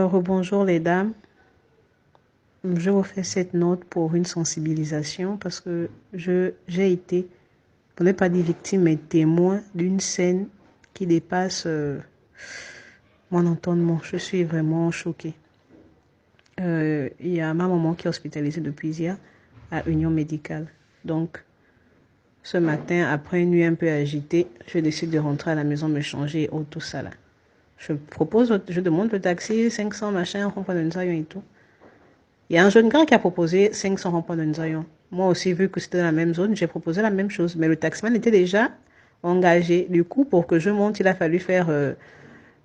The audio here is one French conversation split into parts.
Rebonjour les dames. Je vous fais cette note pour une sensibilisation parce que j'ai été, pour ne pas dire victime, mais témoin d'une scène qui dépasse mon entendement. Je suis vraiment choquée. Il y a ma maman qui est hospitalisée depuis hier à Union médicale. Donc, ce matin, après une nuit un peu agitée, je décide de rentrer à la maison, me changer et tout ça là. Je demande le taxi, 500 machin, rond-point de Nzayon et tout. Il y a un jeune gars qui a proposé 500 rond-point de Nzayon. Moi aussi, vu que c'était dans la même zone, j'ai proposé la même chose. Mais le taximan était déjà engagé. Du coup, pour que je monte, il a fallu faire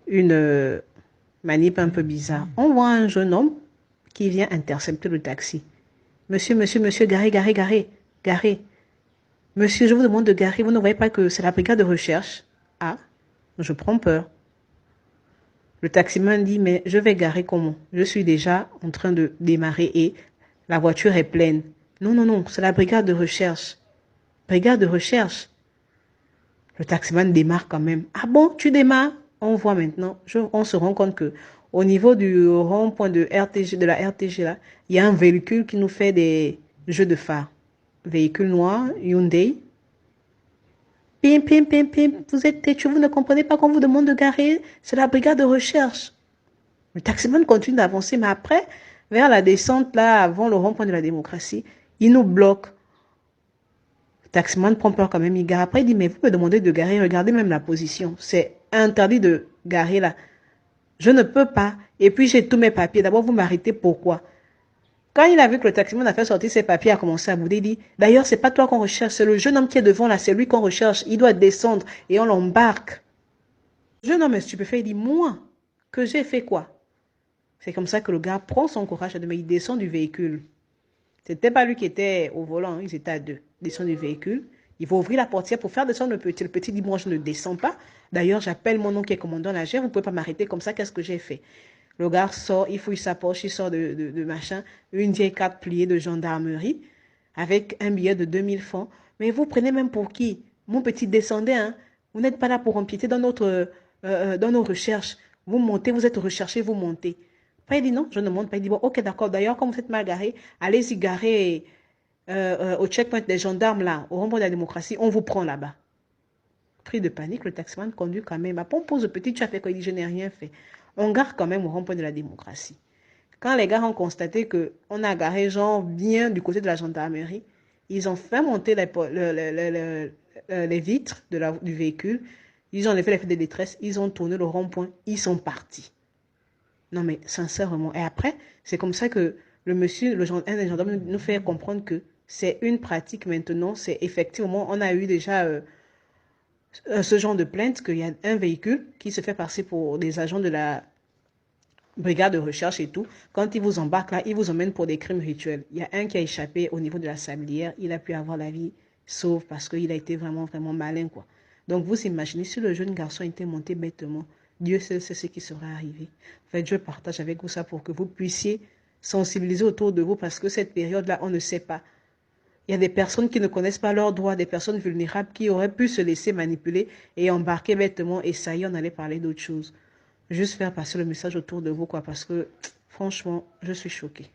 une manip un peu bizarre. On voit un jeune homme qui vient intercepter le taxi. Monsieur, garez, garez, garez, garez. Monsieur, je vous demande de garer. Vous ne voyez pas que c'est la brigade de recherche? Ah, je prends peur. Le taximan dit, mais je vais garer comment? Je suis déjà en train de démarrer et la voiture est pleine. Non, non, non, c'est la brigade de recherche. Brigade de recherche. Le taximan démarre quand même. Ah bon, tu démarres? On voit maintenant, on se rend compte que au niveau du rond-point de RTG, de la RTG là, il y a un véhicule qui nous fait des jeux de phare. Véhicule noir, Hyundai. Pim, pim, pim, pim, vous êtes têtu, vous ne comprenez pas qu'on vous demande de garer, c'est la brigade de recherche. Le taximan continue d'avancer, mais après, vers la descente, là, avant le rond-point de la démocratie, il nous bloque. Le taximan prend peur quand même, il gare. Après, il dit, mais vous me demandez de garer, regardez même la position. C'est interdit de garer là. Je ne peux pas. Et puis, j'ai tous mes papiers. D'abord, vous m'arrêtez, pourquoi? Quand il a vu que le taximan a fait sortir ses papiers, il a commencé à bouder, il dit, d'ailleurs, c'est pas toi qu'on recherche, c'est le jeune homme qui est devant là, c'est lui qu'on recherche. Il doit descendre et on l'embarque. Le jeune homme est stupéfait, il dit, moi, que j'ai fait quoi? C'est comme ça que le gars prend son courage à deux, mais il descend du véhicule. C'était pas lui qui était au volant, ils étaient à deux. Il descend du véhicule. Il va ouvrir la portière pour faire descendre le petit. Le petit dit, moi, je ne descends pas. D'ailleurs, j'appelle mon oncle qui est commandant la GR. Vous ne pouvez pas m'arrêter comme ça. Qu'est-ce que j'ai fait? Le gars sort, il fouille sa poche, il sort de machin, une vieille carte pliée de gendarmerie avec un billet de 2000 francs. Mais vous prenez même pour qui? Mon petit, descendez, hein. Vous n'êtes pas là pour empiéter dans nos recherches. Vous montez, vous êtes recherché, vous montez. Après, il dit non, je ne monte pas. Il dit bon, ok, d'accord. D'ailleurs, comme vous êtes mal garé, allez-y garer au checkpoint des gendarmes là, au rond-point de la démocratie, on vous prend là-bas. Pris de panique, le taximan conduit quand même. Après, on pose le petit, tu as fait quoi? Il dit je n'ai rien fait. On gare quand même au rond-point de la démocratie. Quand les gars ont constaté qu'on a garé genre bien du côté de la gendarmerie, ils ont fait monter les vitres du véhicule, ils ont enlevé les feux de détresse, ils ont tourné le rond-point, ils sont partis. Non mais sincèrement. Et après, c'est comme ça que le monsieur, un des gendarmes nous fait comprendre que c'est une pratique maintenant, c'est effectivement, on a eu déjà ce genre de plainte qu'il y a un véhicule qui se fait passer pour des agents de la brigade de recherche et tout. Quand ils vous embarquent là, ils vous emmènent pour des crimes rituels. Il y a un qui a échappé au niveau de la sablière, il a pu avoir la vie sauve parce qu'il a été vraiment, vraiment malin, quoi. Donc vous imaginez si le jeune garçon était monté bêtement, Dieu seul sait ce qui serait arrivé. En fait, je partage avec vous ça pour que vous puissiez sensibiliser autour de vous parce que cette période-là, on ne sait pas. Il y a des personnes qui ne connaissent pas leurs droits, des personnes vulnérables qui auraient pu se laisser manipuler et embarquer bêtement et ça y est, on allait parler d'autre chose. Juste faire passer le message autour de vous, quoi, parce que franchement, je suis choquée.